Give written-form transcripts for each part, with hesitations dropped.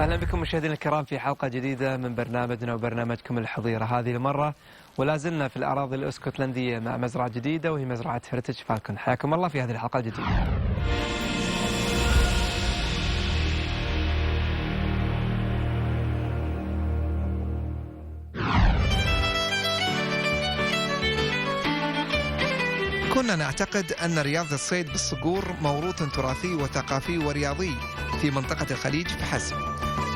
أهلا بكم مشاهدينا الكرام في حلقة جديدة من برنامجنا وبرنامجكم الحضيرة. هذه المرة ولا زلنا في الأراضي الاسكتلندية مع مزرعة جديدة وهي مزرعة هيريتاج فالكون. حياكم الله في هذه الحلقة الجديدة. كنا نعتقد أن رياضة الصيد بالصقور موروث تراثي وثقافي ورياضي في منطقة الخليج فحسب،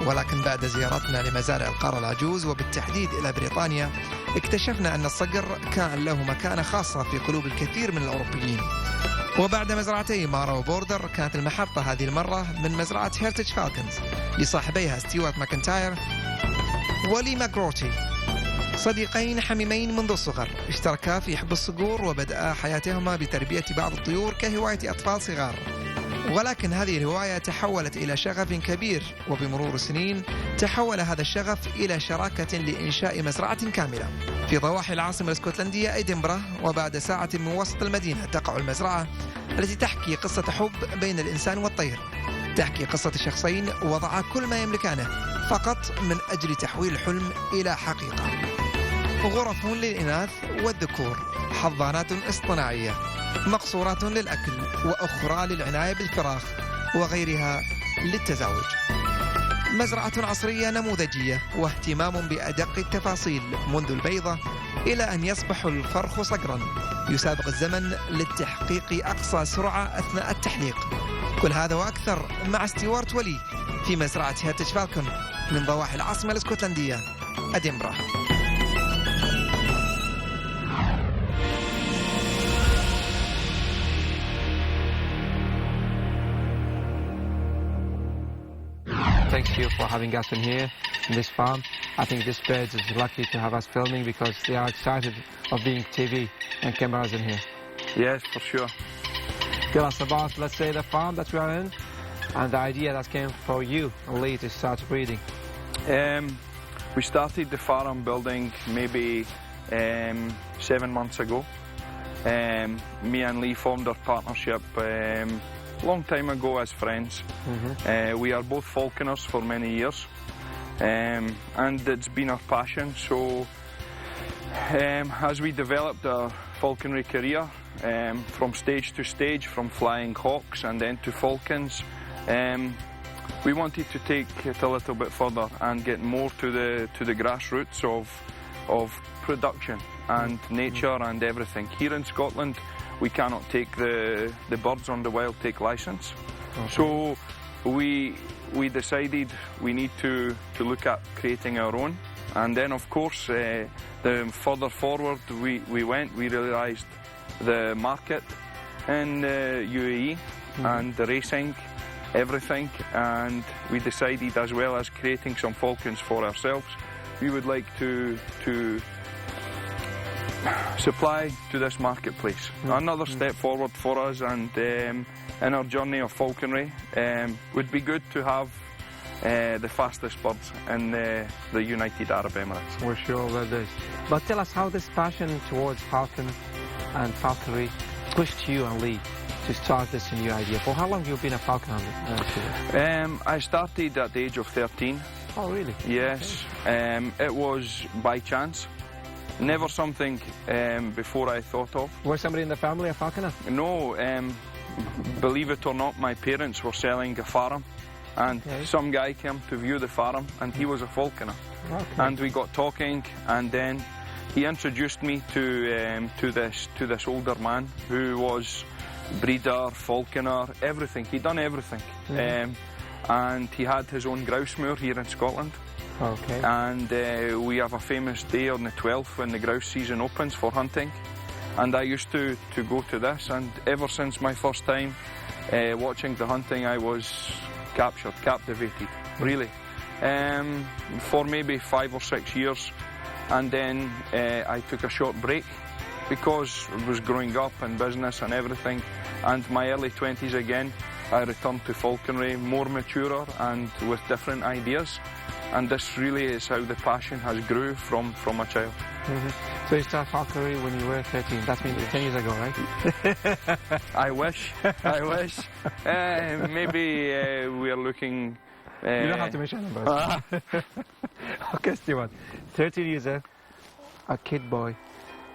ولكن بعد زيارتنا لمزارع القارة العجوز وبالتحديد إلى بريطانيا اكتشفنا أن الصقر كان له مكانة خاصة في قلوب الكثير من الأوروبيين. وبعد مزرعتي مارا وبوردر كانت المحطة هذه المرة من مزرعة هيريتاج فالكونز لصاحبيها ستيوارت ماكنتاير ولي ماكروتي، صديقين حميمين منذ الصغر، اشتركا في حب الصقور وبدأ حياتهما بتربية بعض الطيور كهواية أطفال صغار. ولكن هذه الهواية تحولت إلى شغف كبير، وبمرور السنين تحول هذا الشغف إلى شراكة لإنشاء مزرعة كاملة في ضواحي العاصمة الاسكتلندية إدنبرا. وبعد ساعة من وسط المدينة تقع المزرعة التي تحكي قصة حب بين الإنسان والطير، تحكي قصة شخصين وضعا كل ما يملكانه فقط من أجل تحويل الحلم إلى حقيقة. غرف للإناث والذكور، حضانات اصطناعية، مقصورات للأكل، وأخرى للعناية بالفراخ وغيرها للتزاوج. مزرعة عصرية نموذجية واهتمام بأدق التفاصيل منذ البيضة إلى أن يصبح الفرخ صقرا، يسابق الزمن للتحقيق أقصى سرعة أثناء التحليق. كل هذا وأكثر مع ستيوارت ولي في مزرعة هيريتاج فالكون من ضواحي العاصمة الاسكتلندية إدنبرا. Thank you for having us in here in this farm. I think this bird is lucky to have us filming because they are excited of being TV and cameras in here. Yes, for sure. Tell us about, let's say, the farm that we are in and the idea that came for you and Lee to start breeding. We started the farm building maybe 7 months ago. Me and Lee formed our partnership long time ago as friends. We are both falconers for many years, and it's been our passion. So as we developed our falconry career, from stage to stage, from flying hawks and then to falcons, we wanted to take it a little bit further and get more to the grassroots of production and nature and everything. Here in Scotland, we cannot take the birds on the wild take license. Okay. So we decided we need to look at creating our own. And then of course the further forward we went, we realised the market in UAE and the racing, everything, and we decided, as well as creating some falcons for ourselves, we would like to supply to this marketplace. Another step forward for us, and in our journey of falconry, would be good to have the fastest birds in the United Arab Emirates. We're sure that is. But tell us how this passion towards falcon and falconry pushed you and Lee to start this new idea. For how long have you been a falcon hunter? I started at the age of 13. Oh, really? Yes. Okay. It was by chance. Never something before I thought of. Was somebody in the family a falconer? No, believe it or not, my parents were selling a farm, and some guy came to view the farm, and he was a falconer. Okay. And we got talking, and then he introduced me to this older man who was breeder, falconer, everything. He'd done everything, and he had his own grouse moor here in Scotland. Okay. And we have a famous day on the 12th when the grouse season opens for hunting, and I used to go to this, and ever since my first time watching the hunting, I was captivated, really, for maybe 5 or 6 years. And then I took a short break because I was growing up in business and everything, and my early 20s again I returned to falconry, more mature and with different ideas. And this really is how the passion has grew from a child. So you started falconry when you were 13. That means 10 years ago, right? I wish. Maybe we are looking You don't have to mention numbers. Okay, Stephen. 13 years old, a kid boy,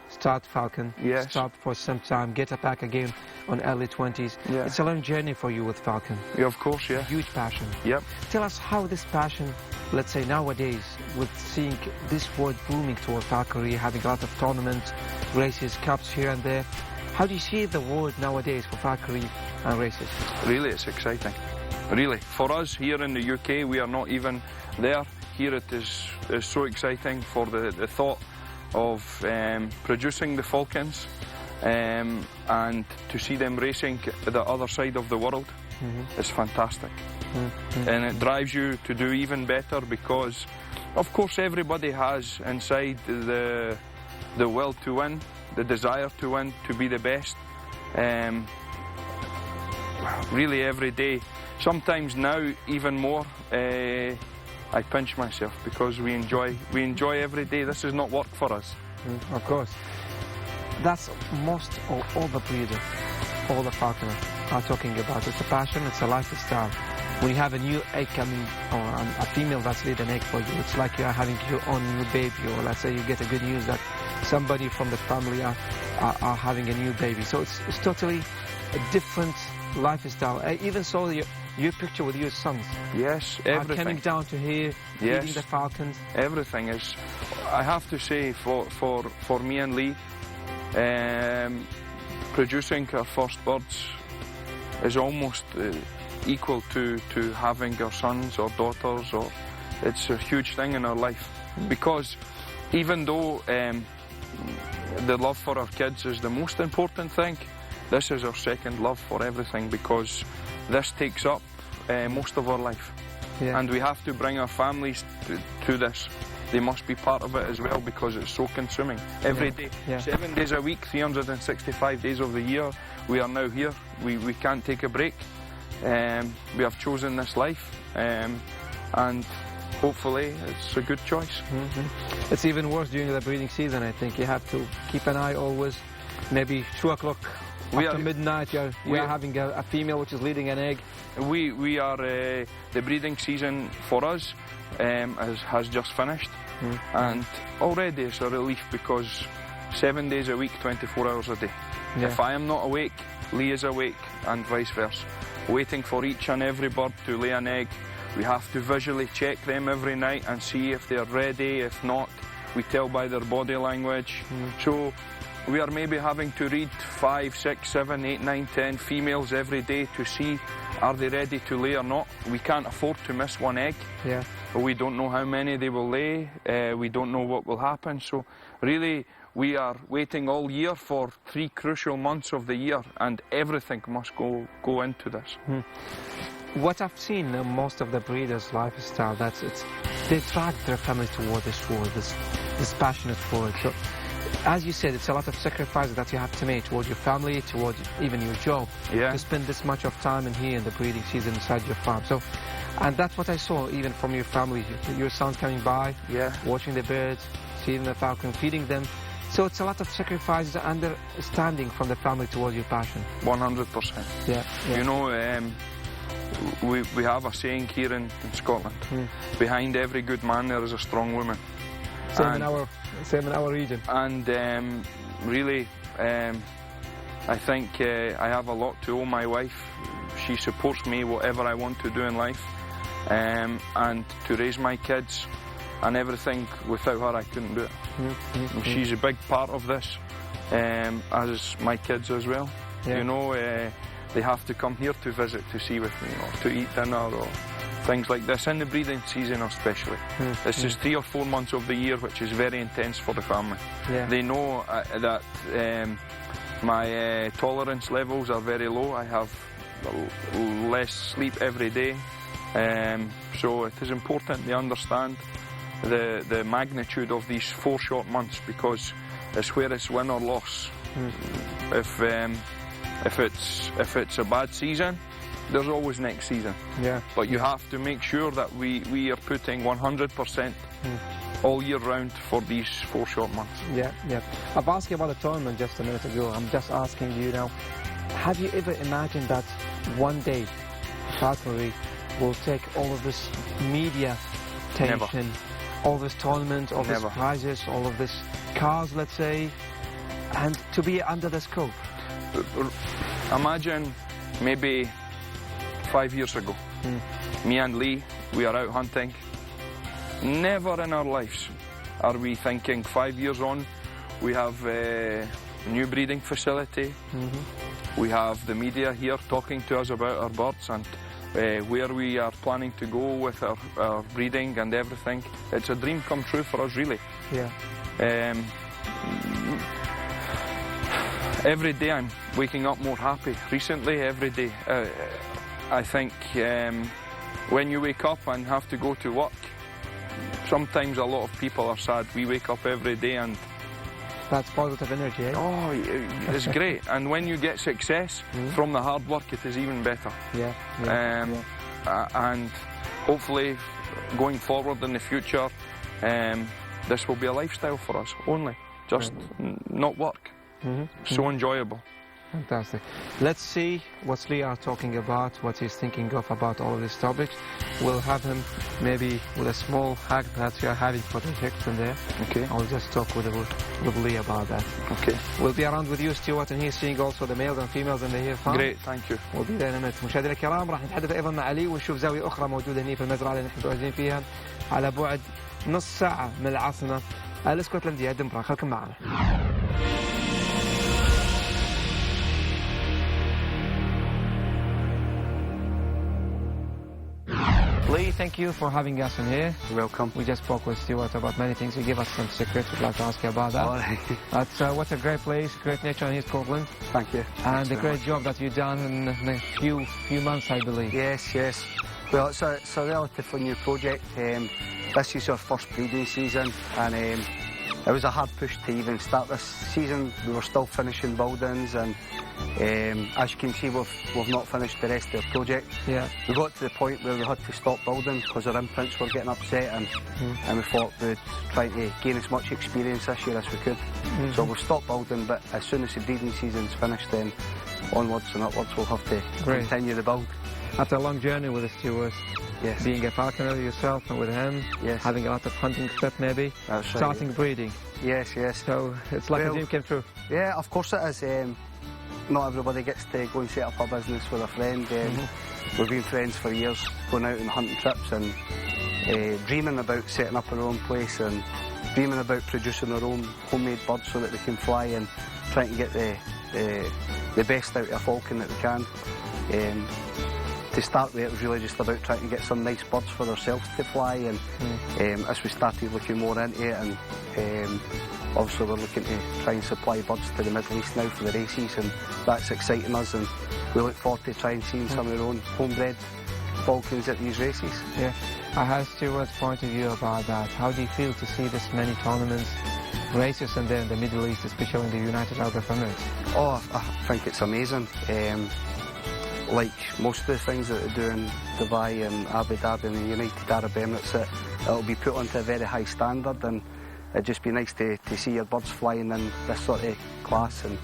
start Falcon, Yes. stop for some time, get back again on early 20s. Yeah. It's a long journey for you with Falcon. Yeah, of course, yeah. Huge passion. Yep. Tell us how this passion, let's say nowadays, with seeing this world booming toward falconry, having a lot of tournaments, races, cups here and there, how do you see the world nowadays for falconry and races? Really, it's exciting. Really. For us here in the UK, we are not even there. Here it is so exciting for the thought of producing the falcons and to see them racing the other side of the world. It's fantastic. And it drives you to do even better because, of course, everybody has inside the will to win, the desire to win, to be the best. Really every day. Sometimes now even more, I pinch myself because we enjoy every day. This is not work for us. Of course. That's most or all the breeders, all the falconers are talking about. It's a passion, it's a lifestyle. When you have a new egg coming, or a female that's laid an egg for you, it's like you are having your own new baby, or let's say you get a good news that somebody from the family are having a new baby. So it's totally a different lifestyle. Even so, your picture with your sons. Yes, everything. Coming down to here, Yes. feeding the falcons. Everything is, I have to say, for me and Lee, producing our first birds is almost equal to having our sons or daughters. Or it's a huge thing in our life because even though the love for our kids is the most important thing, this is our second love for everything because this takes up most of our life. Yeah. And we have to bring our families to this. They must be part of it as well because it's so consuming. Every day, Yeah. 7 days a week, 365 days of the year, we are now here. We can't take a break. We have chosen this life and hopefully it's a good choice. It's even worse during the breeding season, I think. You have to keep an eye always, maybe 2 o'clock after midnight, we are having a female which is leading an egg. We are, the breeding season for us has just finished and already it's a relief because 7 days a week, 24 hours a day. Yeah. If I am not awake, Lee is awake and vice versa. Waiting for each and every bird to lay an egg. We have to visually check them every night and see if they're ready. If not, we tell by their body language. So we are maybe having to read 5, 6, 7, 8, 9, 10 females every day to see are they ready to lay or not. We can't afford to miss one egg. Yeah. We don't know how many they will lay. We don't know what will happen. So really, we are waiting all year for 3 crucial months of the year, and everything must go into this. What I've seen most of the breeders' lifestyle, they drag their family toward this world, this passionate world. So, as you said, it's a lot of sacrifices that you have to make towards your family, towards even your job. Yeah. To spend this much of time in here in the breeding season inside your farm. So, and that's what I saw even from your family. Your son coming by, watching the birds, seeing the falcon, feeding them. So it's a lot of sacrifices and understanding from the family towards your passion. 100%. Yeah. You know, we have a saying here in Scotland, behind every good man there is a strong woman. Same in our region. And really, I think I have a lot to owe my wife. She supports me whatever I want to do in life, and to raise my kids and everything. Without her, I couldn't do it. She's a big part of this, as my kids as well. Yeah. You know, they have to come here to visit, to see with me, or to eat dinner, or things like this, in the breeding season especially. This is 3 or 4 months of the year which is very intense for the family. Yeah. They know that my tolerance levels are very low. I have less sleep every day, so it is important they understand the magnitude of these 4 short months, because it's where it's win or loss. If it's a bad season, there's always next season. Yeah. But you have to make sure that we are putting 100% all year round for these 4 short months. Yeah. I've asked you about the tournament just a minute ago. I'm just asking you now, have you ever imagined that one day falconry will take all of this media attention, all this tournament, all these prizes, all of this cars, let's say, and to be under the scope? Imagine maybe 5 years ago, me and Lee, we are out hunting. Never in our lives are we thinking 5 years on, we have a new breeding facility. We have the media here talking to us about our birds and where we are planning to go with our breeding and everything. It's a dream come true for us, really. Yeah. Every day I'm waking up more happy. Recently, every day. I think when you wake up and have to go to work, sometimes a lot of people are sad. We wake up every day and... That's positive energy, eh? Oh, it's great. And when you get success from the hard work, it is even better. Yeah. And hopefully, going forward in the future, this will be a lifestyle for us only. Just not work. So enjoyable. Fantastic. Let's see what Lee are talking about, what he's thinking of about all of these topics. We'll have him maybe with a small hug that you're having for the Jackson there. Okay. I'll just talk with Lee about that. Okay. We'll be around with you, Stuart, and he's seeing also the males and females in the here farm. Great, thank you. We'll be there in a minute. مشاهدينا الكرام راح نتحدث ايضا مع علي ونشوف زاويه اخرى موجوده هنا في المزرعه اللي نحن متواجدين فيها على بعد نص ساعه من العاصمه الاسكتلنديه ادنبرا. خليكم معنا. Lee, thank you for having us in here. You're welcome. We just spoke with Stuart about many things. He gave us some secrets. We'd like to ask you about that. All right. What a great place, great nature in Scotland. Thank you. And the great job that you've done in a few months, I believe. Yes. Well, it's a relatively new project. This is our first breeding season, and it was a hard push to even start this season. We were still finishing buildings, and as you can see, we've not finished the rest of the project. Yeah. We got to the point where we had to stop building because our imprints were getting upset, and we thought we'd try to gain as much experience this year as we could. So we've stopped building, but as soon as the breeding season's finished, then onwards and upwards we'll have to continue the build. After a long journey with Stuart, yes. Being a falconer yourself and with him, yes. Having a lot of hunting trip maybe, That's right. starting breeding. Yes. So it's like a dream came true. Yeah, of course it is. Not everybody gets to go and set up a business with a friend. We've been friends for years, going out on hunting trips and dreaming about setting up our own place and dreaming about producing our own homemade birds so that they can fly and trying to get the best out of a falcon that we can. To start with, it was really just about trying to get some nice birds for ourselves to fly, and as we started looking more into it, and obviously we're looking to try and supply birds to the Middle East now for the races, and that's exciting us, and we look forward to trying seeing some of our own homebred falcons at these races. Yeah, I have Stuart's point of view about that. How do you feel to see this many tournaments, races in there in the Middle East, especially in the United Arab Emirates? Oh, I think it's amazing. Like most of the things that they do in Dubai and Abu Dhabi and the United Arab Emirates, it'll be put onto a very high standard, and it'd just be nice to see your birds flying in this sort of class and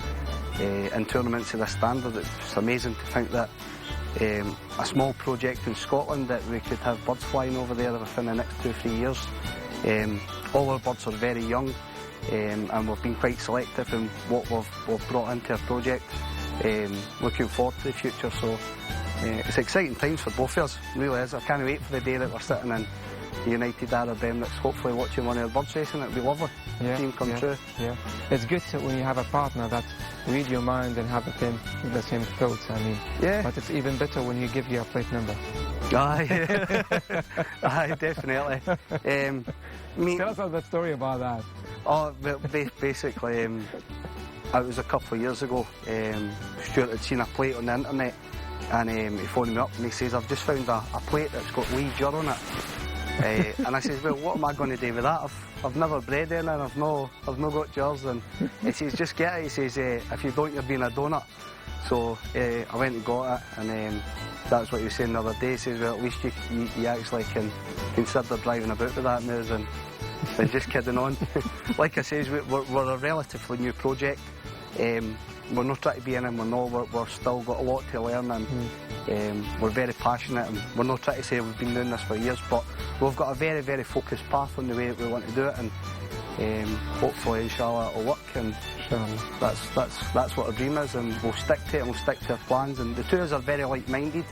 in tournaments of this standard. It's amazing to think that a small project in Scotland that we could have birds flying over there within the next 2 or 3 years. All our birds are very young, and we've been quite selective in what we've brought into our project. Looking forward to the future, so it's exciting times for both of us, it really is. I can't wait for the day that we're sitting in the United Arab Emirates, hopefully watching one of our birds racing. It'll be lovely. Dream come true. Yeah, it's good when you have a partner that read your mind and have the same thoughts. I mean, yeah. But it's even better when you give you a plate number. Aye, aye, definitely. Tell us that story about that. Oh, basically. It was a couple of years ago. Stuart had seen a plate on the internet, and he phoned me up and he says, "I've just found a plate that's got Lee Jur on it." And I says, "Well, what am I going to do with that? I've never bred any, and I've no got Jurs." And he says, "Just get it." He says, "If you don't, you're being a donut." So I went and got it, and that's what he was saying the other day. He says, "Well, at least you actually can consider driving about with that now than just kidding on." Like I says, we're a relatively new project. we're not trying to be in them. We're still got a lot to learn, and we're very passionate. And we're not trying to say we've been doing this for years, but we've got a very, very focused path on the way that we want to do it, and hopefully, inshallah, it'll work. And that's what our dream is, and we'll stick to it. And we'll stick to our plans. And the two of us are very like-minded.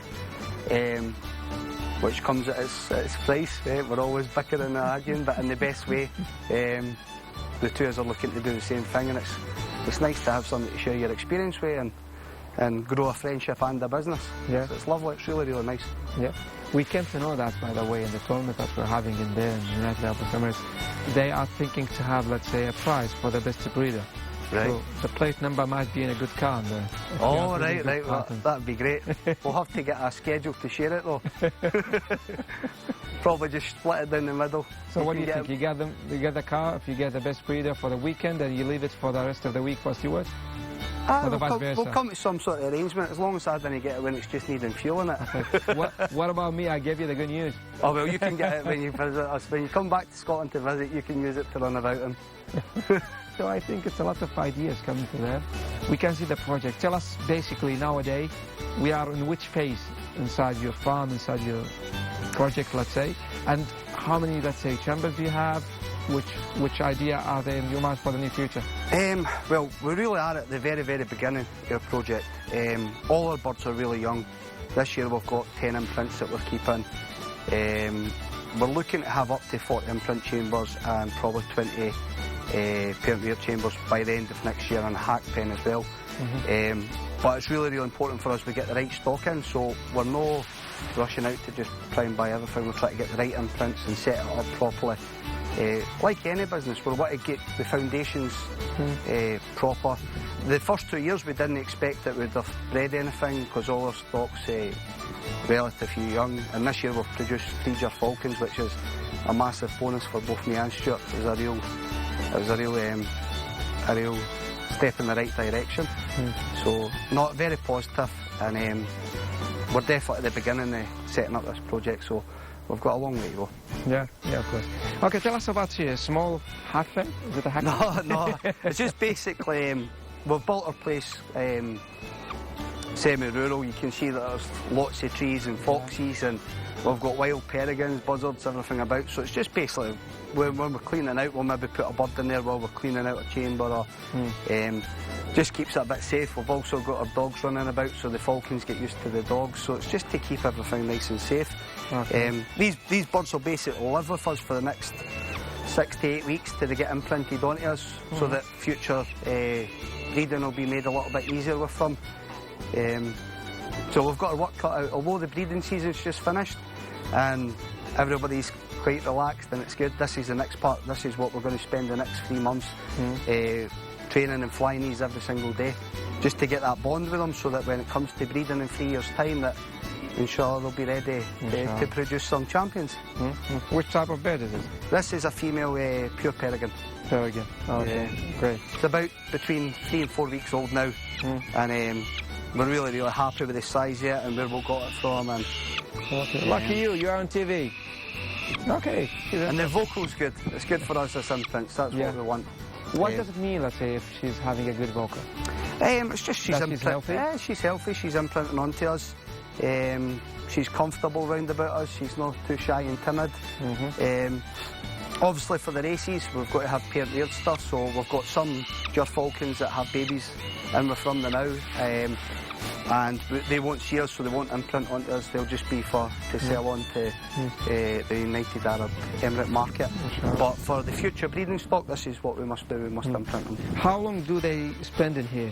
Which comes at its price. We're always bickering and arguing, but in the best way. The two of us are looking to do the same thing, and it's nice to have somebody to share your experience with and grow a friendship and a business. Yeah. So it's lovely. It's really, really nice. Yeah. We came to know that, by the way, in the tournament that we're having in there in the United Arab Emirates. They are thinking to have, let's say, a prize for the best breeder. Right. So the plate number might be in a good car there. Oh, right. That'd be great. We'll have to get a schedule to share it, though. Probably just split it down the middle. So what do you think? You get the car, if you get the best breeder for the weekend, and you leave it for the rest of the week for stewards? We'll come to some sort of arrangement, as long as I didn't get it when it's just needing fuel in it. What about me? I gave you the good news. Oh, well, you can get it when you visit us. When you come back to Scotland to visit, you can use it to run about in. So I think it's a lot of ideas coming to there. We can see the project. Tell us, basically, nowadays, we are in which phase inside your farm, inside your project, let's say, and how many, let's say, chambers do you have? Which idea are there in your mind for the near future? Well, we really are at the very, very beginning of our project. All our birds are really young. This year we've got 10 imprints that we're keeping. We're looking to have up to 40 imprint chambers and probably 20 parent-reared chambers by the end of next year, and a hack pen as well. But it's really, really important for us we get the right stock in, so we're not rushing out to just try and buy everything. We're trying to get the right imprints and set it up properly. Like any business, we want to get the foundations proper. The first 2 years we didn't expect that we'd have bred anything because all our stock's relatively young, and this year we've produced 3 Falcons, which is a massive bonus for both me and Stuart. It was a real step in the right direction. So, not very positive, and we're definitely at the beginning of setting up this project, so we've got a long way to go. Yeah, of course. Okay, tell us about your small hack pen. Is it a hack pen? No, it's just basically, we've built our place semi-rural. You can see that there's lots of trees and foxes, and we've got wild peregrines, buzzards, everything about. So it's just basically, when we're cleaning out, we'll maybe put a bird in there while we're cleaning out a chamber, or just keeps it a bit safe. We've also got our dogs running about, so the falcons get used to the dogs. So it's just to keep everything nice and safe. Okay. These birds will basically live with us for the next 6 to 8 weeks till they get imprinted onto us, so that future breeding will be made a little bit easier with them. So we've got our work cut out. Although the breeding season's just finished and everybody's quite relaxed and it's good, this is the next part. This is what we're going to spend the next 3 months training and flying these every single day, just to get that bond with them, so that when it comes to breeding in 3 years' time, that inshallah they'll be ready to produce some champions. Which type of bird is it? This is a female pure peregrine. Peregrine. Okay, great. It's about between 3 and 4 weeks old now, and we're really, really happy with the size yet and where we got it from. And lucky you're on TV. Okay. And the vocal's good. It's good for us as imprints. That's what we want. What does it mean, let's say, if she's having a good vocal? It's just she's healthy? Yeah, she's healthy. She's imprinting onto us. She's comfortable round about us. She's not too shy and timid. Obviously, for the races, we've got to have parent-reared stuff. So we've got some Falcons that have babies in with them now, and they won't see us, so they won't imprint onto us. They'll just be to sell on to the United Arab Emirate market. But for the future breeding stock, this is what we must do. We must imprint them. How long do they spend in here?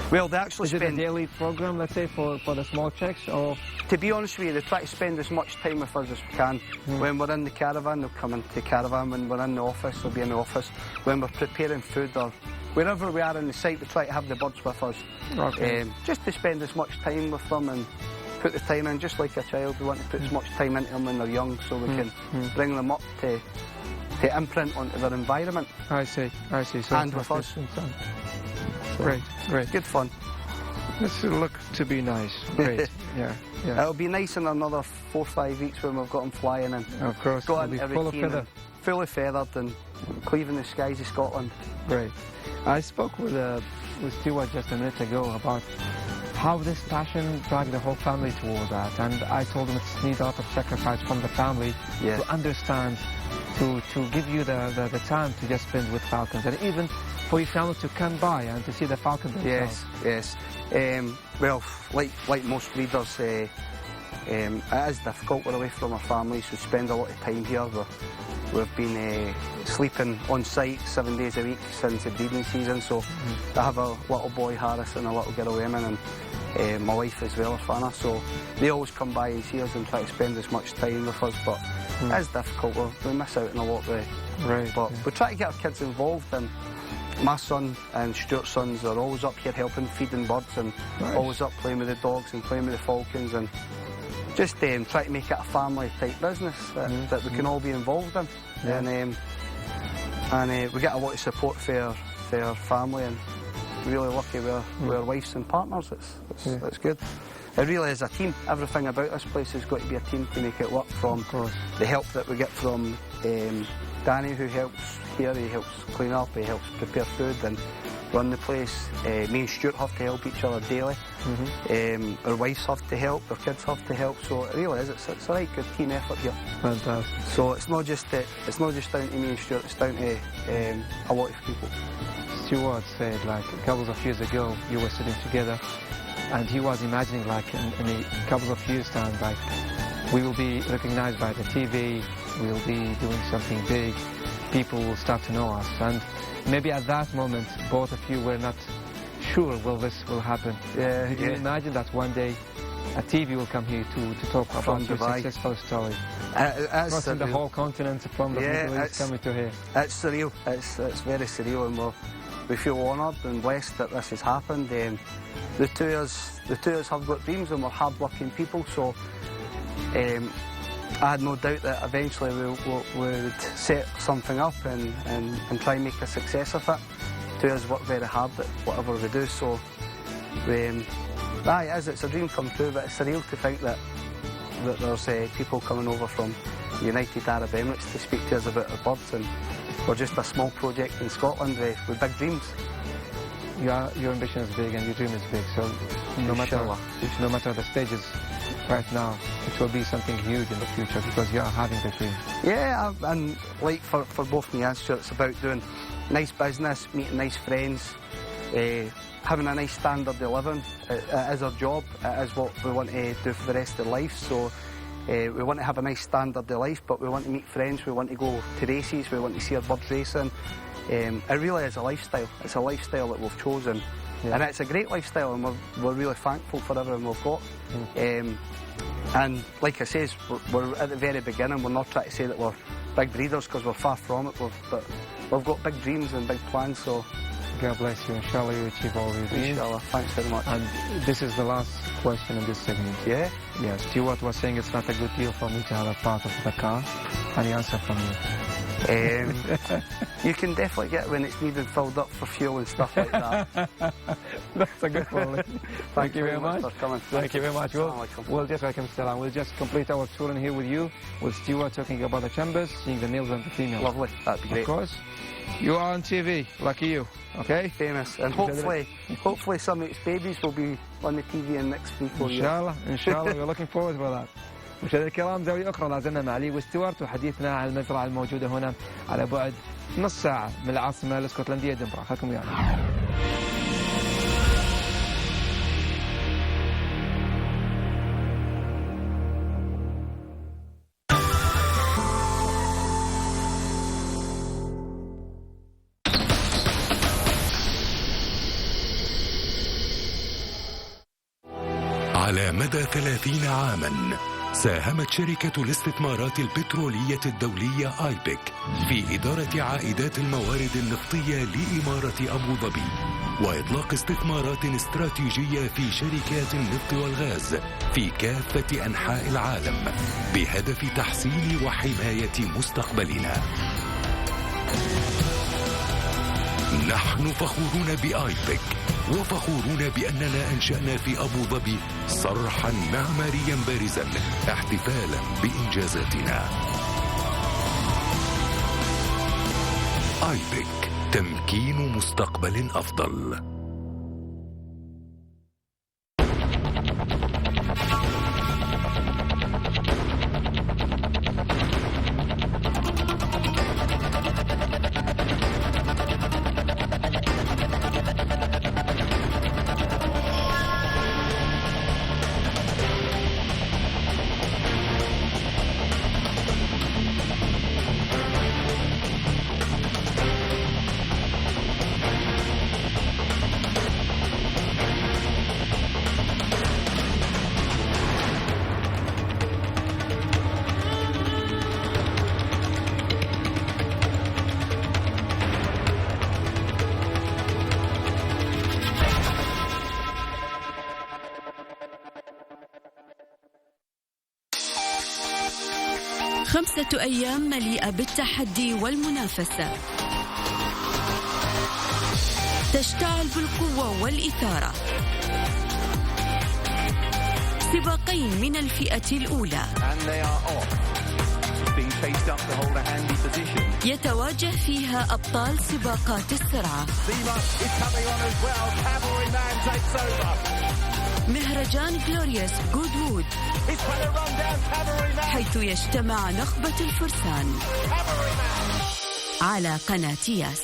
Well, they actually spend... Is it a daily program, let's say, for the small checks, or...? To be honest with you, they try to spend as much time with us as we can. When we're in the caravan, they'll come into the caravan. When we're in the office, they'll be in the office. When we're preparing food or wherever we are on the site, we try to have the birds with us. Just to spend as much time with them and put the time in, just like a child. We want to put as much time into them when they're young, so we can bring them up to imprint onto their environment. I see. So and with us. Great. Good fun. This will look to be nice. Great. Yeah. It'll be nice in another 4 or 5 weeks when we've got them flying in. Of course. Got it'll be full of feather. Fully feathered and cleaving the skies of Scotland. Great. I spoke with with Stuart just a minute ago about how this passion dragged the whole family toward that, and I told him it's need a lot of sacrifice from the family to understand, to give you the time to just spend with falcons, and even for your family to come by and to see the falcons themselves. Yes. Well, like most breeders, it is difficult. We're away from our families. We spend a lot of time here. We've been sleeping on site 7 days a week since the breeding season. So I have a little boy, Harris, and a little girl, Emin, and my wife as well, Fana. So they always come by and see us and try to spend as much time with us. But it is difficult. We miss out on a lot. But we try to get our kids involved, and my son and Stuart's sons are always up here helping, feeding birds, and always up playing with the dogs and playing with the falcons, and just try to make it a family type business that we can all be involved in. And we get a lot of support for our family, and really lucky we're wives and partners. It's good. It really is a team. Everything about this place has got to be a team to make it work, from the help that we get from Danny, who helps here. He helps clean up, he helps prepare food and run the place. Me and Stuart have to help each other daily. Our wives have to help, our kids have to help. So it really is. It's a right good team effort here. Fantastic. So it's not just down to me and Stuart. It's down to a lot of people. Stuart said, like, a couple of years ago, you were sitting together, and he was imagining, like, in a couple of years' time, like, we will be recognized by the TV, we will be doing something big, people will start to know us. And maybe at that moment, both of you were not sure this will happen. Did you imagine that one day a TV will come here to talk about your successful story? Crossing the whole continent from the Middle East coming to here. It's surreal. It's very surreal, and we feel honoured and blessed that this has happened. The two of us have got dreams, and we're hard-working people, so I had no doubt that eventually we would set something up and try and make a success of it. Two of us work very hard at whatever we do, so it's a dream come true, but it's surreal to think that there's people coming over from the United Arab Emirates to speak to us about our birds, and we're just a small project in Scotland with big dreams. Your ambition is big and your dream is big, so no matter the stages right now, it will be something huge in the future because you are having the dream. Yeah, and like for both me and Stuart, it's about doing nice business, meeting nice friends, having a nice standard of living. It is our job, it is what we want to do for the rest of life, so we want to have a nice standard of life, but we want to meet friends, we want to go to races, we want to see our birds racing. It really is a lifestyle. It's a lifestyle that we've chosen, and it's a great lifestyle, and we're really thankful for everything we've got. And like I says, we're at the very beginning. We're not trying to say that we're big breeders, because we're far from it. But we've got big dreams and big plans. So God bless you. Inshallah, you achieve all your dreams. Inshallah. Thanks very much. And this is the last question in this segment. Yeah. Yes. Stuart was saying it's not a good deal for me to have a part of the car. Any answer from you? You can definitely get when it's needed filled up for fuel and stuff like that. That's a good one. Thank you very much for coming. Thank you very much. We'll just complete our tour in here with you, with Stuart talking about the chambers, seeing the males and the females. Lovely. That'd be great. Of course. You are on TV, lucky you. Okay. Famous, and hopefully some of its babies will be on the TV in next week or year. إن شاء الله. We're looking forward to that. مشاهدينا الكرام، زاوية أخرى لا زلنا مع لي وستوارت وحديثنا عن المزرعة الموجودة هنا على بعد نص ساعة من العاصمة الاسكتلندية إدنبرا. خليكم ويانا. على مدى 30 عاماً ساهمت شركة الاستثمارات البترولية الدولية آيبك في إدارة عائدات الموارد النفطية لإمارة أبو ظبي وإطلاق استثمارات استراتيجية في شركات النفط والغاز في كافة أنحاء العالم بهدف تحسين وحماية مستقبلنا. نحن فخورون بآيبك وفخورون بأننا أنشأنا في أبو ظبي صرحا معماريا بارزا احتفالا بإنجازاتنا. آيبك، تمكين مستقبل أفضل. 5 أيام مليئة بالتحدي والمنافسة، تشتعل بالقوة والإثارة. سباقين من الفئة الأولى، يتواجه فيها أبطال سباقات السرعة. مهرجان غلوريوس جودوود، حيث يجتمع نخبة الفرسان على قناة ياس.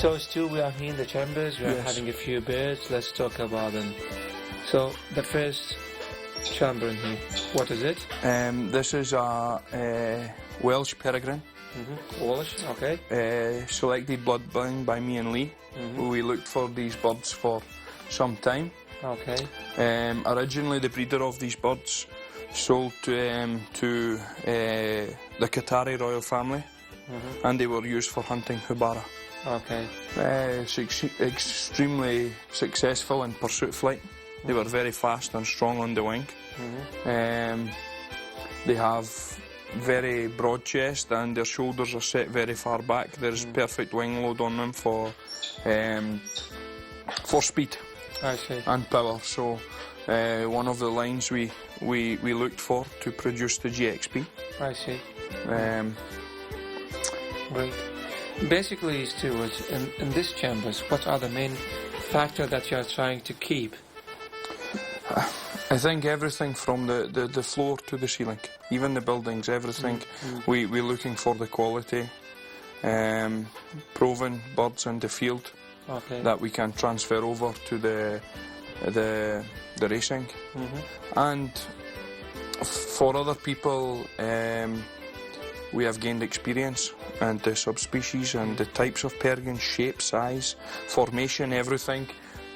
So Stu, we are here in the chambers, we are having a few birds, let's talk about them. So the first chamber in here, what is it? This is a Welsh peregrine. Welsh, okay. Selected bloodline by me and Lee. We looked for these birds for some time. Okay. Originally the breeder of these birds sold to the Qatari royal family, and they were used for hunting houbara. Okay. Extremely successful in pursuit flight. They were very fast and strong on the wing. They have very broad chest and their shoulders are set very far back. There's perfect wing load on them for speed. I see. And power. So one of the lines we looked for to produce the GXP. I see. Great. Basically, Stu, in this chambers, what are the main factors that you are trying to keep? I think everything from the floor to the ceiling, even the buildings, everything. We're looking for the quality, proven birds in the field that we can transfer over to the racing. And for other people, we have gained experience and the subspecies and the types of peregrine, shape, size, formation, everything.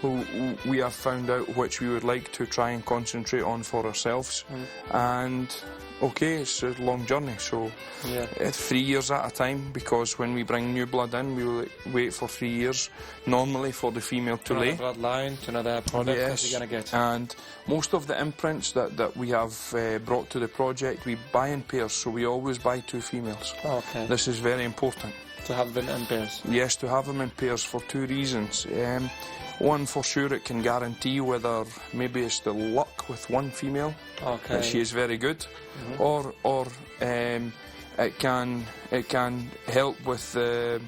We have found out which we would like to try and concentrate on for ourselves. And okay, it's a long journey, so 3 years at a time, because when we bring new blood in, we will wait for 3 years normally for the female to lay. Bloodline, to another product that you're going to get. And most of the imprints that we have brought to the project, we buy in pairs, so we always buy 2 females. Okay. This is very important. To have them in pairs? Yes, to have them in pairs for 2 reasons. One, for sure, it can guarantee whether maybe it's the luck with one female, that she is very good, or it can help with the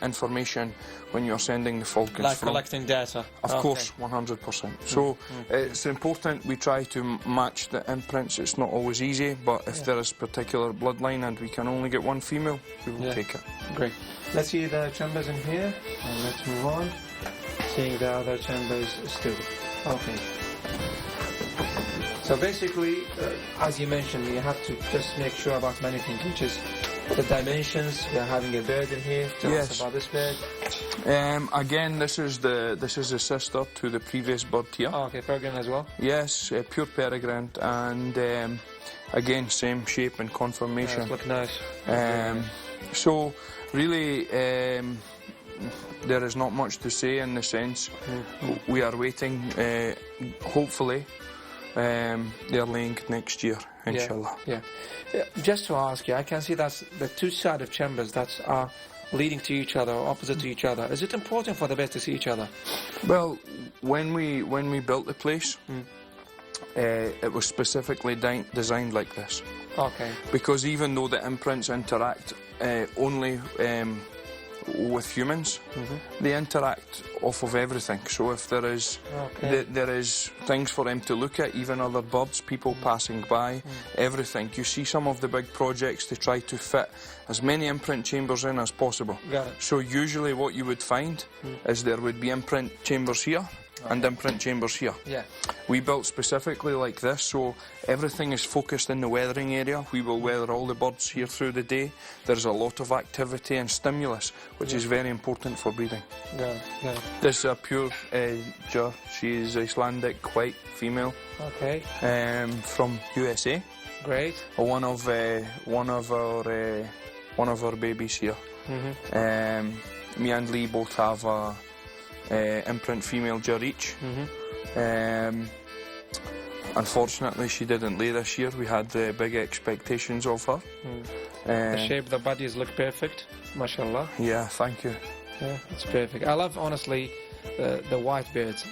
information when you're sending the falcons. Like collecting data. Of course, 100%. So it's important we try to match the imprints. It's not always easy, but if there is particular bloodline and we can only get one female, we will take it. Great. Let's see the chambers in here, and let's move on. Seeing the other chambers still. Okay. So basically, as you mentioned, you have to just make sure about many things, which is the dimensions. We are having a bird in here. Tell us about this bird. Again, this is a sister to the previous bird here. Oh, okay, peregrine as well. Yes, pure peregrine, and again, same shape and conformation. Look nice. So really, there is not much to say in the sense we are waiting, hopefully, they're laying next year, inshallah. Yeah. Just to ask you, I can see that's the two sides of chambers that are leading to each other, opposite to each other. Is it important for the birds to see each other? Well, when we built the place, it was specifically designed like this. Okay. Because even though the imprints interact only with humans, they interact off of everything. So if there is there is things for them to look at, even other birds, people passing by, everything. You see some of the big projects, they try to fit as many imprint chambers in as possible. Got it. So usually what you would find is there would be imprint chambers here and imprint chambers here. Yeah. We built specifically like this, so everything is focused in the weathering area. We will weather all the birds here through the day. There's a lot of activity and stimulus, which is very important for breeding. Yeah. This is a pure Jur. She is Icelandic white female. Okay. From USA. Great. One of our babies here. Me and Lee both have a imprint female Jur each. Unfortunately, she didn't lay this year. We had big expectations of her. The shape of the bodies look perfect, mashallah. Yeah, thank you. Yeah, it's perfect. I love, honestly, the white birds,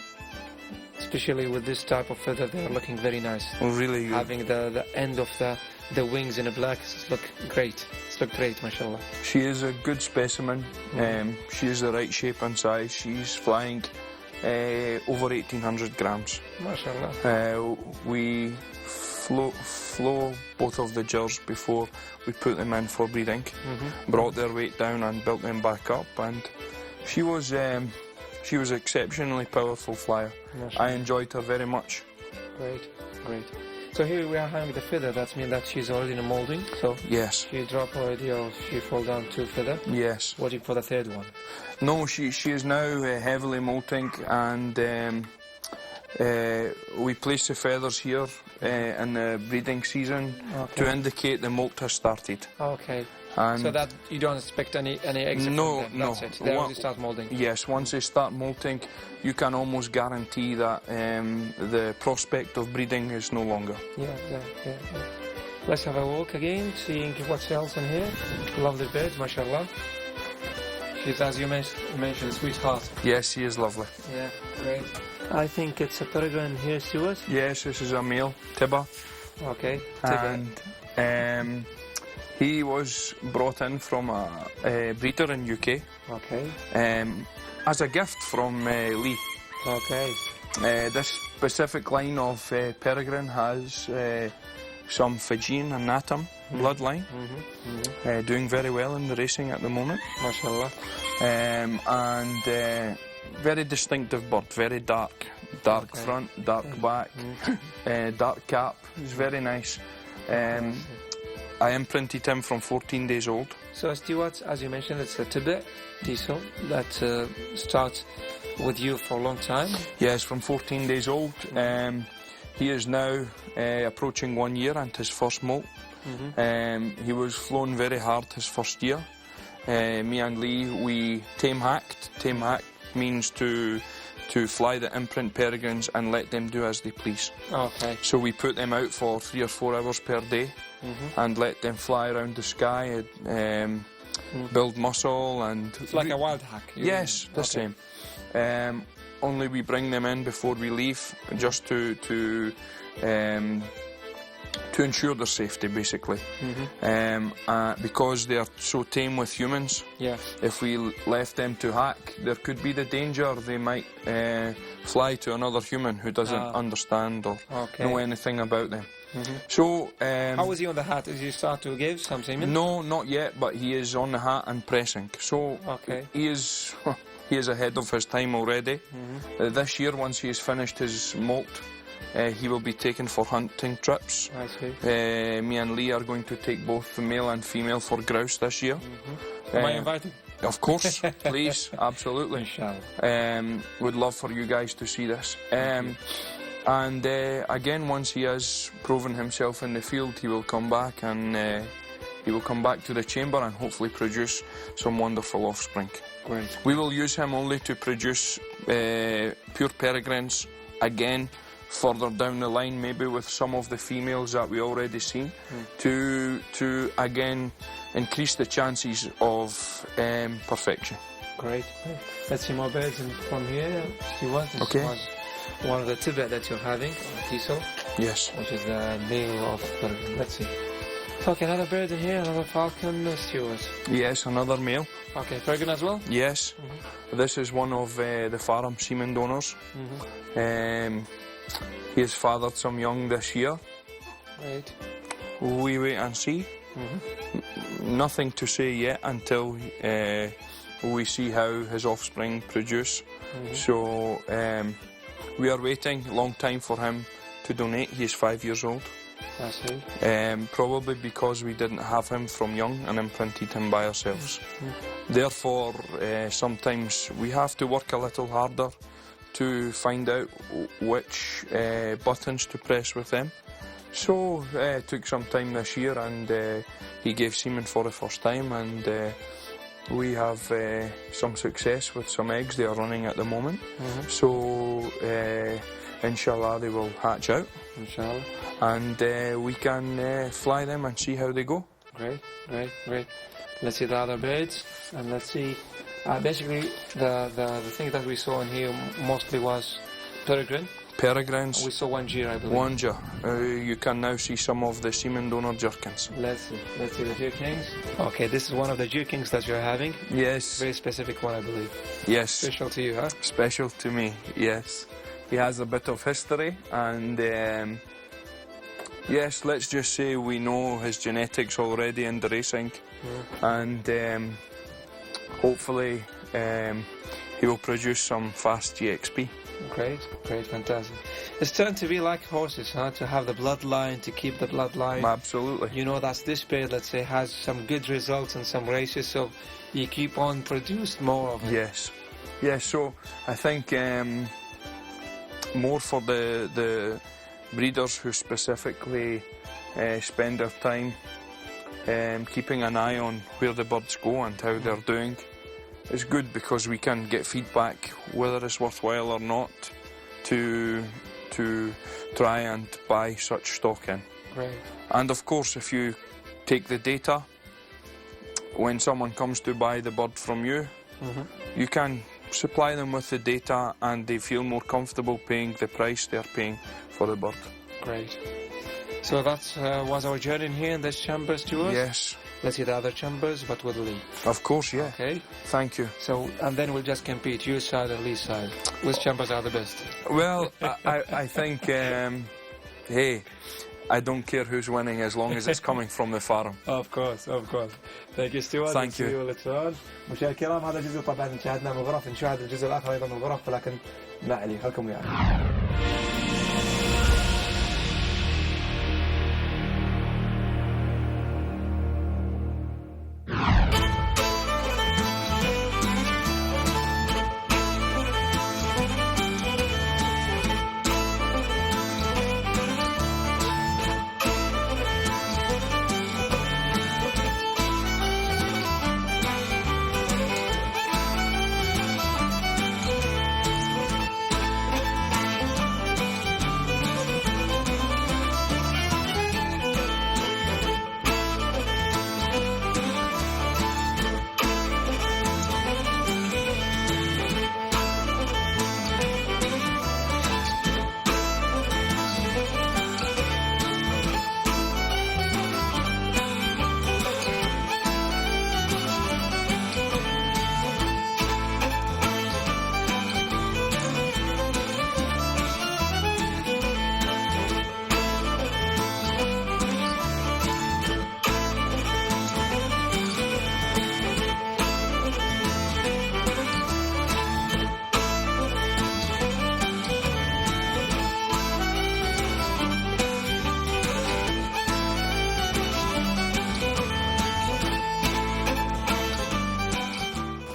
especially with this type of feather. They're looking very nice. Really good. Having the end of the wings in a black, look great. It's look great, mashallah. She is a good specimen. She is the right shape and size. She's flying over 1,800 grams. Mashallah. We flow both of the Jurs before we put them in for breeding. Brought their weight down and built them back up, and she was exceptionally powerful flyer. I enjoyed her very much. Great. So here we are having the feather. That means that she's already in a molding. So yes. She drop already, or she fall down to feather. Yes. Waiting for the third one. No, she is now heavily molting, and we place the feathers here in the breeding season to indicate the molt has started. Okay. And so that you don't expect any eggs from them. That's it. They already start molding. Yes, once they start molting, you can almost guarantee that the prospect of breeding is no longer. Yeah. Let's have a walk again, seeing what else in here. Lovely birds, mashallah. She's, as you mentioned, sweetheart. Yes, she is lovely. Yeah, great. I think it's a peregrine here, Stuart. Yes, this is a male, Tibba. Okay, Tibba. And he was brought in from a breeder in UK. Okay. As a gift from Lee. Okay. This specific line of peregrine has some Fijian and Natam bloodline. Doing very well in the racing at the moment. Mashallah. And very distinctive bird, very dark front, dark back, dark cap. It's very nice. I imprinted him from 14 days old. So Stuart, as you mentioned, it's a Tibet diesel that starts with you for a long time. Yes, from 14 days old. He is now approaching 1 year and his first molt. He was flown very hard his first year. Me and Lee, we tame hacked. Tame hacked means to fly the imprint peregrines and let them do as they please. Okay. So we put them out for 3 or 4 hours per day and let them fly around the sky, build muscle, and it's like a wild hack. Yes, the same. Only we bring them in before we leave, just to ensure their safety, basically. Because they are so tame with humans. Yes. If we left them to hack, there could be the danger they might fly to another human who doesn't understand or know anything about them. So, how was he on the hat? Did you start to give some semen? No, not yet, but he is on the hat and pressing. So he is ahead of his time already. This year, once he has finished his molt, he will be taken for hunting trips. I see. Me and Lee are going to take both the male and female for grouse this year. Am I invited? Of course, please, absolutely. Inshallah. Would love for you guys to see this. And again, once he has proven himself in the field, he will come back and he will come back to the chamber and hopefully produce some wonderful offspring. Great. We will use him only to produce pure peregrines again further down the line, maybe with some of the females that we already seen, to again increase the chances of perfection. Great. Let's see more birds from here. Stuart, this was one of the tidbit that you're having, Diesel. Yes. Which is the male of the, let's see. Okay, another bird in here, another falcon, Stuart. Yes, another male. Okay, peregrine as well? Yes. This is one of the farm semen donors. He has fathered some young this year. Right. We wait and see. Nothing to say yet until we see how his offspring produce. So we are waiting a long time for him to donate. He is 5 years old. I see. Probably because we didn't have him from young and imprinted him by ourselves. Therefore, sometimes we have to work a little harder to find out which buttons to press with them. So it took some time this year, and he gave semen for the first time, and we have some success with some eggs they are running at the moment. So inshallah they will hatch out. Inshallah. And we can fly them and see how they go. Great. Let's see the other birds, and let's see. Basically, the thing that we saw in here mostly was peregrine. Peregrines. We saw one gyr, I believe. One gyr. You can now see some of the semen donor jerkins. Let's see the jerkins. Okay, this is one of the jerkins that you're having. Yes. Very specific one, I believe. Yes. Special to you, huh? Special to me, yes. He has a bit of history, and yes, let's just say we know his genetics already in the racing, and hopefully he will produce some fast GXP. Great, fantastic. It's turned to be like horses, huh? To have the bloodline, to keep the bloodline. Absolutely. You know, that's this bird, let's say, has some good results in some races, so you keep on produce more of it. Yes, so I think more for the breeders who specifically spend their time keeping an eye on where the birds go and how they're doing. It's good because we can get feedback whether it's worthwhile or not to try and buy such stock in. Great. And of course, if you take the data, when someone comes to buy the bird from you, you can supply them with the data and they feel more comfortable paying the price they're paying for the bird. Great. So that was our journey in here in this chamber, Stuart? Yes. Let's see the other chambers, but with Lee. Of course, yeah. Okay. Thank you. So, and then we'll just compete, your side and Lee's side. Which chambers are the best? Well, I think, hey, I don't care who's winning as long as it's coming from the farm. Of course. Thank you, Stuart. Thank you. مشاهدينا الكرام، هذا جزء طبعا شاهدنا من الغرف، نشاهد الجزء الآخر أيضا من الغرف، ولكن ما عليه، خلكم ويانا.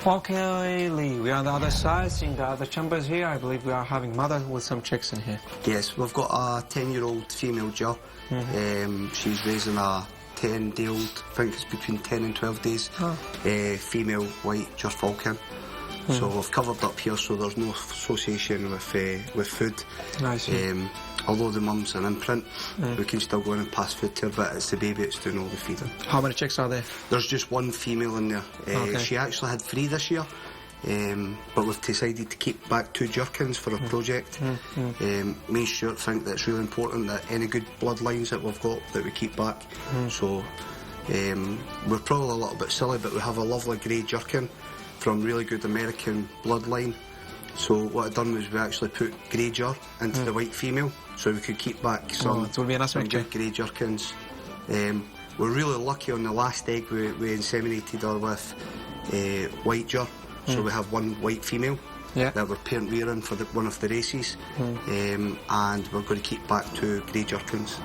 Okay, Lee, we are on the other side, seeing the other chambers here. I believe we are having mother with some chicks in here. Yes, we've got a 10-year-old female gyr. She's raising a 10-day-old, I think it's between 10 and 12 days, female white gyr falcon. So we've covered up here so there's no association with food. Nice. Although the mum's an imprint, we can still go in and pass food to her, but it's the baby that's doing all the feeding. How many chicks are there? There's just one female in there. She actually had 3 this year, but we've decided to keep back 2 jerkins for a project. Me and Stuart think that it's really important that any good bloodlines that we've got that we keep back. So we're probably a little bit silly, but we have a lovely grey jerkin from really good American bloodline. So what I've done was we actually put grey jar into the white female, so we could keep back some, it will be a nice good grey jerkins. We're really lucky on the last egg we inseminated her with white jar, so we have 1 white female that we're parent rearing for one of the races, and we're going to keep back 2 grey jerkins.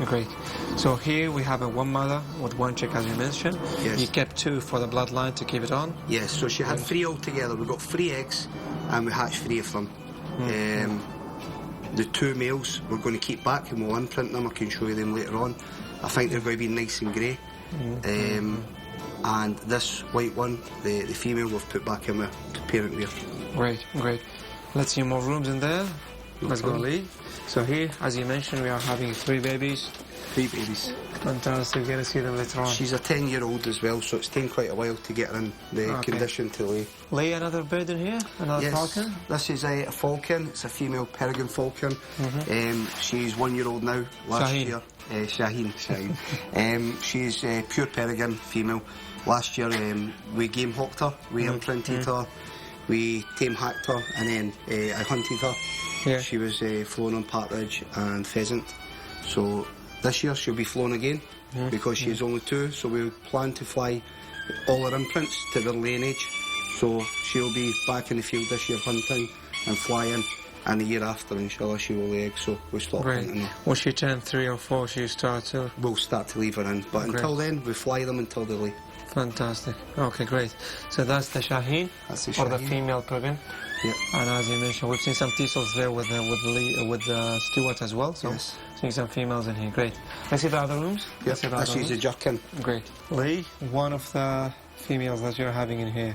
Great. So here we have one mother with 1 chick, as you mentioned. Yes. You kept 2 for the bloodline to keep it on. Yes, so she had 3 altogether. We got 3 eggs and we hatched 3 of them. The 2 males we're going to keep back and we'll imprint them. I can show you them later on. I think they're going to be nice and grey. And this white one, the female, we've put back in with parent rear. Great. Let's see more rooms in there. Let's go, Lee. So here, as you mentioned, we are having 3 babies. 3 babies. Fantastic. You're going to see them later on. She's a 10-year-old as well, so it's taken quite a while to get her in the condition to lay. Lee, another bird in here? Another falcon? This is a falcon. It's a female peregrine falcon. She's 1-year-old now. Last year, Shaheen. She's pure peregrine female. Last year we game hawked her, we imprinted her, we tame hacked her, and then I hunted her. She was flown on partridge and pheasant. So this year she'll be flown again because she's only 2, so we plan to fly all her imprints to their laying age. So she'll be back in the field this year hunting and flying, and the year after, inshallah, she will lay eggs, so we'll stop hunting her. When she turns 3 or 4, we'll start to leave her in, but until then, we fly them until they lay. Fantastic. Okay, great. So that's the Shaheen, or the female peregrine. Yep. And as you mentioned, we've seen some teasels there with Stuart as well. So seeing some females in here. Great. Let's see the other rooms. Yep. This is a jerkin. Great. Lee, one of the females that you're having in here.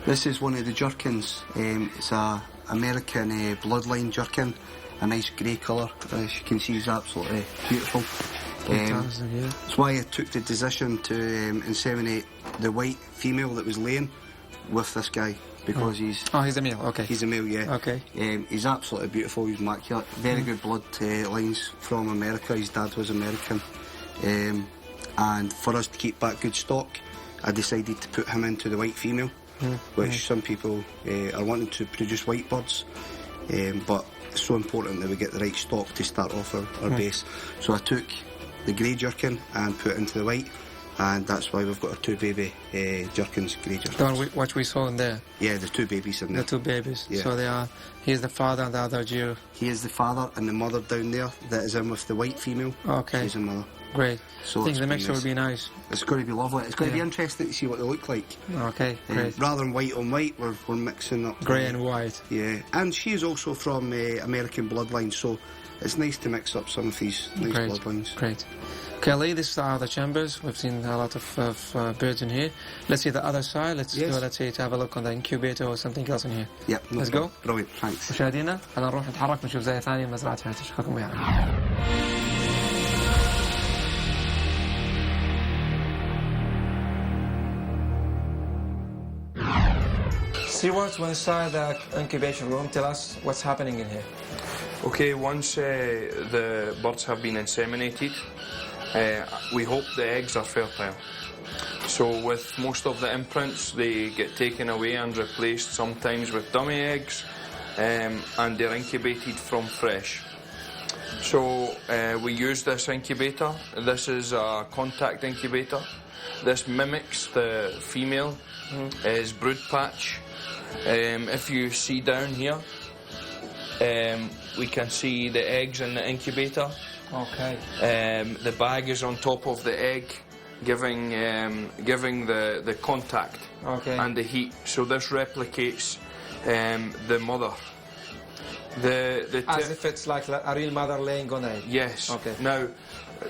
This is one of the jerkins. It's a American bloodline jerkin. A nice grey colour. As you can see, it's absolutely beautiful. That's why I took the decision to inseminate the white female that was laying with this guy, because he's a male. Okay, he's a male. Yeah. Okay. He's absolutely beautiful. He's immaculate. Very good blood lines from America. His dad was American, and for us to keep back good stock, I decided to put him into the white female, which some people are wanting to produce white birds, but it's so important that we get the right stock to start off our base. So I took the grey jerkin and put it into the white, and that's why we've got our 2 baby jerkins, grey jerkins. The one what we saw in there? Yeah, the 2 babies in there. The 2 babies. Yeah. So he's the father and the other Jew. He is the father, and the mother down there that is in with the white female. Okay. She's a mother. Great. So I think the mixture will be nice. It's going to be lovely. It's going to be interesting to see what they look like. Okay, great. Rather than white on white, we're mixing up grey and white. Yeah, and she is also from American bloodline, so it's nice to mix up some of these nice bloodlines. Great. Okay, Lee, this is our other chambers. We've seen a lot of birds in here. Let's see the other side. Let's go. Let's see to have a look on the incubator or something else in here. Yep. Let's go. Brilliant. Thanks. مشاهدينا خلينا نروح نتحرك نشوف زي ثانية مزرعة هيريتاج. خليكم ويانا. Stewards, we're inside the incubation room. Tell us what's happening in here. Okay, once the birds have been inseminated, we hope the eggs are fertile. So with most of the imprints, they get taken away and replaced sometimes with dummy eggs, and they're incubated from fresh. So we use this incubator. This is a contact incubator. This mimics the female is brood patch. If you see down here, we can see the eggs in the incubator. Okay. The bag is on top of the egg, giving the contact and the heat. So this replicates the mother. As if it's like a real mother laying on egg. Yes. Okay. Now,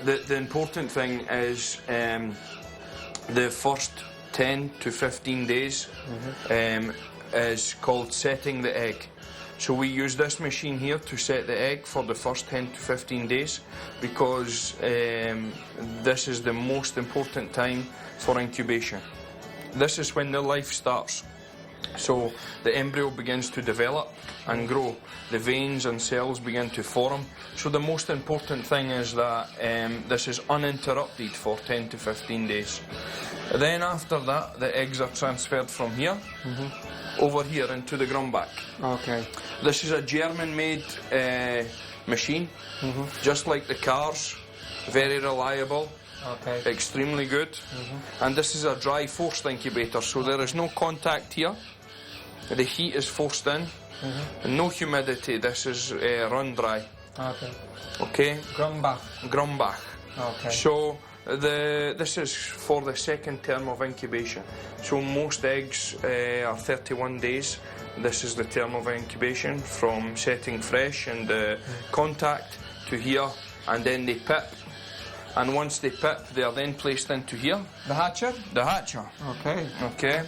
the important thing is the first 10 to 15 days. is called setting the egg. So we use this machine here to set the egg for the first 10 to 15 days because this is the most important time for incubation. This is when the life starts. So the embryo begins to develop and grow. The veins and cells begin to form. So the most important thing is that this is uninterrupted for 10 to 15 days. Then after that, the eggs are transferred from here over here into the grumback. Okay. This is a German-made machine, just like the cars, very reliable. Okay. Extremely good. And this is a dry forced incubator, so there is no contact here. The heat is forced in. No humidity. This is run dry. Okay. Okay. Grumbach. Okay. So this is for the second term of incubation. So most eggs are 31 days. This is the term of incubation from setting fresh and contact to here, and then they pip. And once they pip, they are then placed into here. The hatcher? The hatcher. Okay. Okay.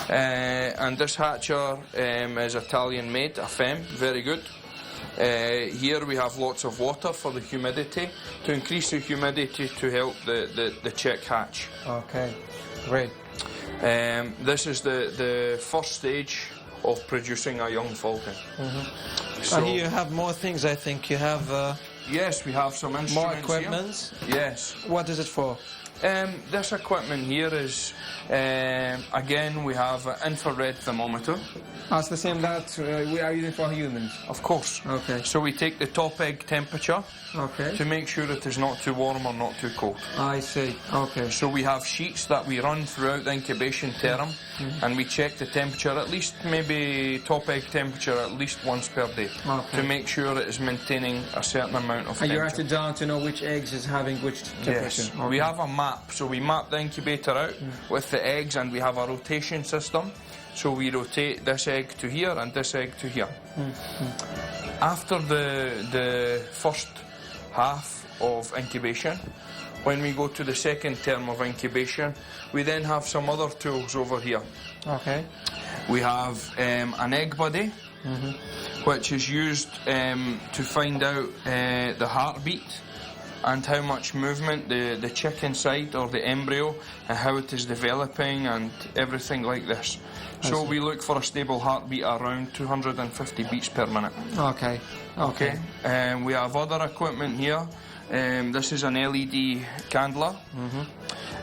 And this hatcher is Italian made, a femme, very good. Here we have lots of water for the humidity, to increase the humidity to help the chick hatch. Okay, great. This is the first stage of producing a young falcon. So here you have more things, I think. You have yes, we have some instruments more equipment. Here. Yes. What is it for? This equipment here is, again, we have an infrared thermometer. It's the same that we are using for humans? Of course. Okay. So we take the top egg temperature to make sure it is not too warm or not too cold. I see. Okay. So we have sheets that we run throughout the incubation term, and we check the temperature, at least maybe top egg temperature at least once per day, to make sure it is maintaining a certain amount of temperature. And you write it down to know which eggs is having which temperature? Yes. Okay. We have a map, so we map the incubator out with the eggs, and we have a rotation system. So we rotate this egg to here and this egg to here. After the first half of incubation, when we go to the second term of incubation, we then have some other tools over here. Okay. We have an egg buddy, which is used to find out the heartbeat and how much movement the chick inside or the embryo and how it is developing and everything like this. So we look for a stable heartbeat around 250 beats per minute. Okay. Okay. We have other equipment here. This is an LED candler.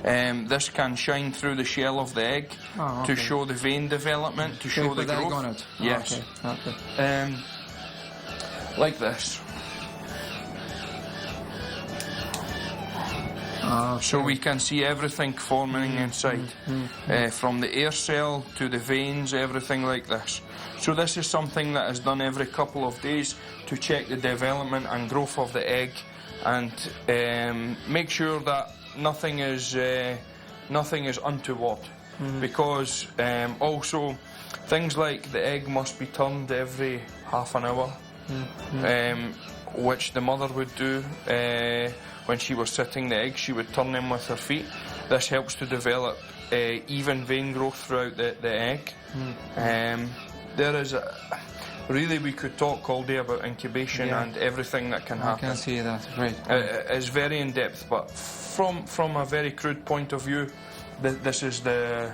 This can shine through the shell of the egg to show the vein development, to show the growth. Egg on it. Yes. Okay. Like this. So we can see everything forming inside, from the air cell to the veins, everything like this. So this is something that is done every couple of days to check the development and growth of the egg, and make sure that nothing is untoward. Because also things like the egg must be turned every half an hour, which the mother would do. When she was sitting the egg, she would turn them with her feet. This helps to develop even vein growth throughout the egg. There is really, we could talk all day about incubation and everything that can happen. I can see that. Great. It's very in depth, but from a very crude point of view, this is the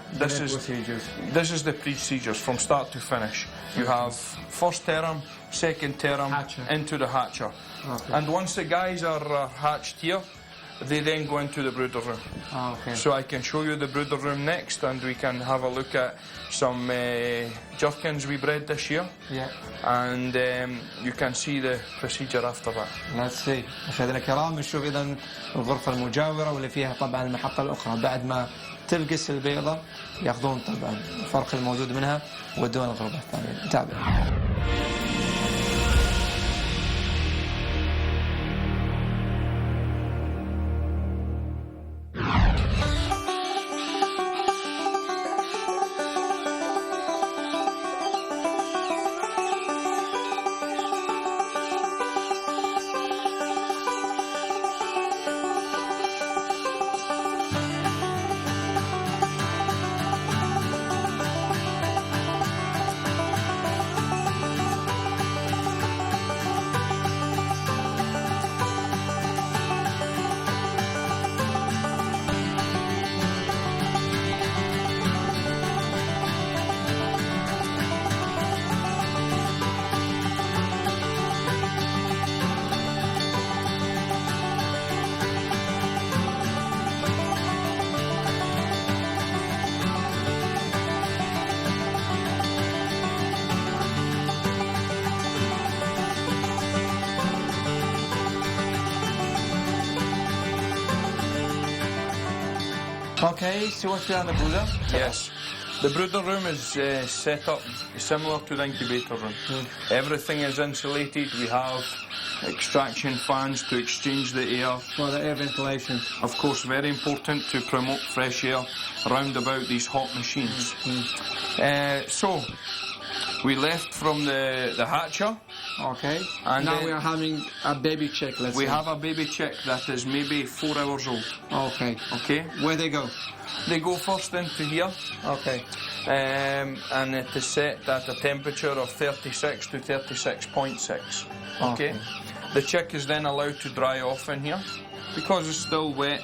procedures from start to finish. You have first term, second term, into the hatcher. Okay. And once the guys are hatched here, they then go into the brooder room. Okay. So I can show you the brooder room next, and we can have a look at some jerkins we bred this year. Yeah. And you can see the procedure after that. Let's see. مشاهدينا الكرام نشوف إذا الغرفة المجاورة واللي فيها طبعا المحطة الأخرى. بعد ما تلقس البيضة ياخذون طبعا الفرق الموجود منها ويودون الغرفة الثانية. نتابع. Okay, so what's behind the brooder? Yes. The brooder room is set up similar to the incubator room. Everything is insulated. We have extraction fans to exchange the air. For the air ventilation. Of course, very important to promote fresh air around about these hot machines. So, we left from the hatcher. Okay. And now we are having a baby chick, let's say. We have a baby chick that is maybe 4 hours old. Okay. Okay? Where they go? They go first into here. Okay. And it is set at a temperature of 36 to 36.6. Okay? The chick is then allowed to dry off in here because it's still wet,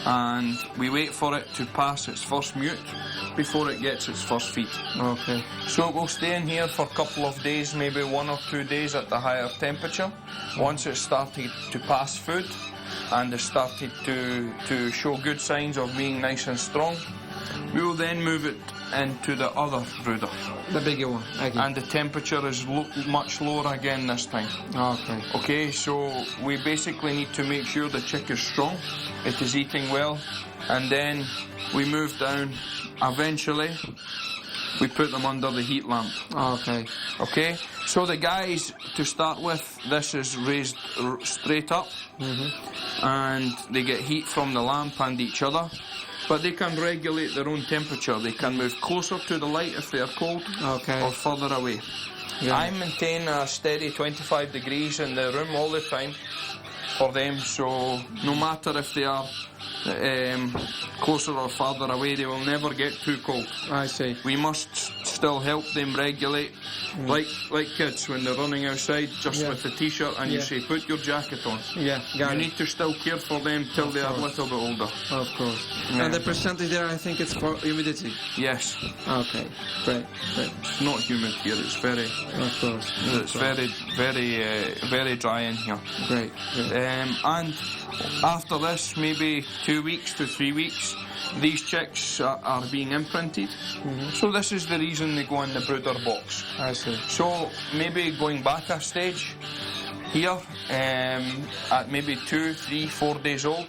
and we wait for it to pass its first mute before it gets its first feed. Okay. So it will stay in here for a couple of days, maybe 1 or 2 days at the higher temperature. Once it's started to pass food and it's started to show good signs of being nice and strong, we will then move it into the other brooder. The bigger one, again. And the temperature is much lower again this time. Okay. Okay, so we basically need to make sure the chick is strong, it is eating well, and then we move down. Eventually, we put them under the heat lamp. Okay. Okay, so the guys, to start with, this is raised straight up, and they get heat from the lamp and each other. But they can regulate their own temperature. They can move closer to the light if they are cold, or further away. Yeah. I maintain a steady 25 degrees in the room all the time for them, so no matter if they are closer or farther away, they will never get too cold. I see. We must still help them regulate, like kids when they're running outside just with the t-shirt, and you say, put your jacket on. Yeah, got You it. need to still care for them till they are a little bit older. Of course. Yeah. And the percentage there, I think it's for humidity. Yes. Okay, great. It's not humid here, it's very... Of course. It's very dry in here. Great. And after this, maybe 2 weeks to 3 weeks, these chicks are being imprinted. So this is the reason they go in the brooder box. I see. So maybe going back a stage, here, at maybe 2, 3, 4 days old,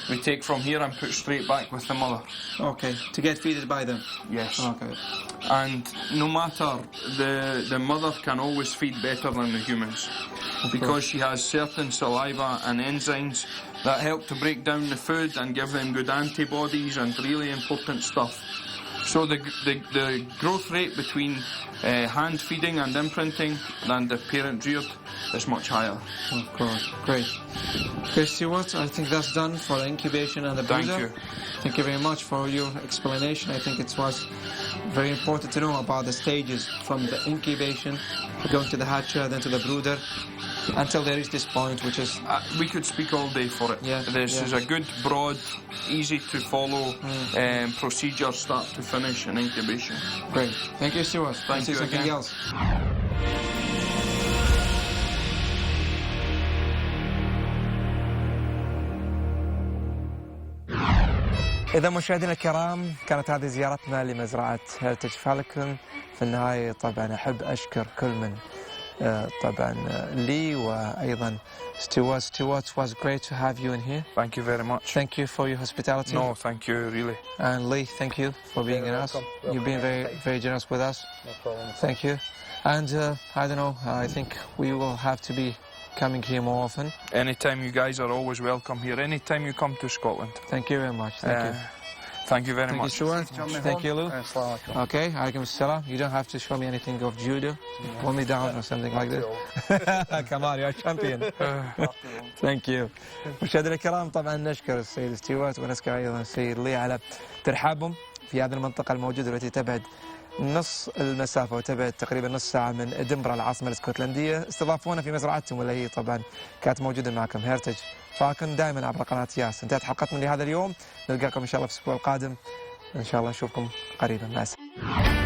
we take from here and put straight back with the mother. Okay, to get feeded by them. Yes. Okay. And no matter, the mother can always feed better than the humans because she has certain saliva and enzymes that help to break down the food and give them good antibodies and really important stuff. So the growth rate between hand feeding and imprinting than the parent reared is much higher. Of course, great. Okay, Stuart, I think that's done for the incubation and the brooder. Thank you. Thank you very much for your explanation. I think it was very important to know about the stages from the incubation, going to the hatcher, then to the brooder, until they reach this point, which is... we could speak all day for it. Yeah, This is a good, broad, easy to follow procedure, start to finish in incubation. Great. Thank you, Stuart. Thank you something again. else. إذا مشاهدينا الكرام، كانت هذه زيارتنا لمزرعة هيريتاج فالكون. في النهاية طبعا أحب أشكر كل من طبعا لي وأيضا Stuart. Stuart, it was great to have you in here. Thank you very much. Thank you for your hospitality. No, thank you, really. And Lee, thank you for being in us. You've been very generous with us. No problem. Thank you. And I don't know, I think we will have to be coming here more often. Anytime, you guys are always welcome here. Anytime you come to Scotland. Thank you very much. Thank you. Thank you very Thank much. you, Stuart. Thank you, Lou. Okay, alaikum salam. You don't have to show me anything of judo. Pull me down or something like this. Come on, you're a champion. Thank you. مشاهدينا الكرام، طبعا نشكر السيد ستيوارت ونشكر ايضا السيد لي على ترحابهم في هذه المنطقة الموجودة التي تبعد نص المسافة وتبعد تقريبا نص ساعة من إدنبرا العاصمة الاسكتلندية. استضافونا في مزرعتهم واللي هي طبعا كانت موجودة معكم هيريتاج فالكون دائما عبر قناة ياس. انتهت حلقتنا لهذا اليوم، نلقاكم إن شاء الله في الأسبوع القادم، إن شاء الله نشوفكم قريبا. مع السلامة.